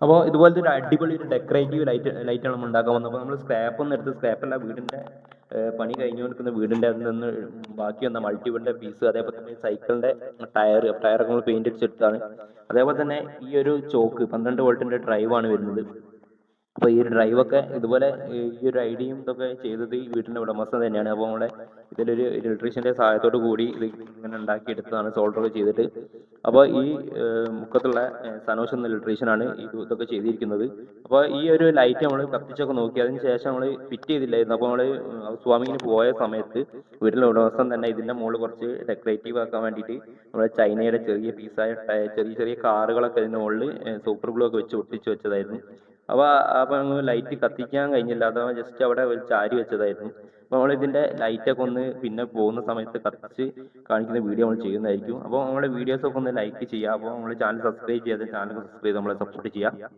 അപ്പോൾ ഇതുപോലത്തെ ഒരു അടിപൊളി ഒരു ഡെക്കറേറ്റീവ് ലൈറ്റാണ് നമ്മൾ ഉണ്ടാക്കാൻ പോകുന്നത്. അപ്പോൾ നമ്മൾ സ്ക്രാപ്പൊന്നും എടുത്ത്, സ്ക്രാപ്പല്ല, വീടിൻ്റെ പണി കഴിഞ്ഞുകൊണ്ടിരിക്കുന്ന വീടിൻ്റെ അതിൽ നിന്ന് ബാക്കി വന്ന മൾട്ടിവുഡിൻ്റെ പീസ്, അതേപോലെ തന്നെ സൈക്കിളിൻ്റെ ടയറൊക്കെ നമ്മൾ പെയിന്റ് അടിച്ചെടുത്താണ്. അതേപോലെ തന്നെ ഈ ഒരു ചോക്ക് 12 വോൾട്ടിൻ്റെ ഡ്രൈവാണ് വരുന്നത്. അപ്പോൾ ഈ ഒരു ഡ്രൈവൊക്കെ ഇതുപോലെ ഈ ഒരു ഐഡിയയും ഇതൊക്കെ ചെയ്തത് ഈ വീട്ടിൻ്റെ ഉടമസ്ഥൻ തന്നെയാണ്. അപ്പോൾ നമ്മുടെ ഇതിലൊരു ഇലക്ട്രീഷ്യൻ്റെ സഹായത്തോടു കൂടി ഇത് ഇങ്ങനെ ഉണ്ടാക്കിയെടുത്തതാണ്, സോൾഡറൊക്കെ ചെയ്തിട്ട്. അപ്പോൾ ഈ മുക്കത്തുള്ള സനോഷ് എന്ന ഇലക്ട്രീഷ്യനാണ് ഇതൊക്കെ ചെയ്തിരിക്കുന്നത്. അപ്പോൾ ഈ ഒരു ലൈറ്റ് നമ്മൾ കത്തിച്ചൊക്കെ നോക്കി, അതിന് ശേഷം നമ്മൾ ഫിറ്റ് ചെയ്തില്ലായിരുന്നു. അപ്പോൾ നമ്മൾ ഹൗസ് വാമിങ്ങിന് പോയ സമയത്ത് വീട്ടിലെ ഉടമസ്ഥൻ തന്നെ ഇതിൻ്റെ മുകളിൽ കുറച്ച് ഡെക്കറേറ്റീവ് ആക്കാൻ വേണ്ടിയിട്ട് നമ്മുടെ ചൈനയുടെ ചെറിയ പീസായ ചെറിയ ചെറിയ കാറുകളൊക്കെ ഇതിൻ്റെ മുകളിൽ സൂപ്പർ ഗ്ലൂ ഒക്കെ വെച്ച് ഒട്ടിച്ച് വെച്ചതായിരുന്നു. അപ്പോൾ ലൈറ്റ് കത്തിക്കാൻ കഴിഞ്ഞില്ല, അത് ജസ്റ്റ് അവിടെ ചാരി വെച്ചതായിരുന്നു. അപ്പോൾ നമ്മൾ ഇതിൻ്റെ ലൈറ്റൊക്കെ ഒന്ന് പിന്നെ പോകുന്ന സമയത്ത് കത്തിച്ച് കാണിക്കുന്ന വീഡിയോ നമ്മൾ ചെയ്യുന്നതായിരിക്കും. അപ്പോൾ നമ്മുടെ വീഡിയോസൊക്കെ ഒന്ന് ലൈക്ക് ചെയ്യുക. അപ്പോൾ നമ്മൾ ചാനൽ സബ്സ്ക്രൈബ് ചെയ്യാതെ ചാനൽ സബ്സ്ക്രൈബ് ചെയ്ത് നമ്മളെ സപ്പോർട്ട് ചെയ്യുക.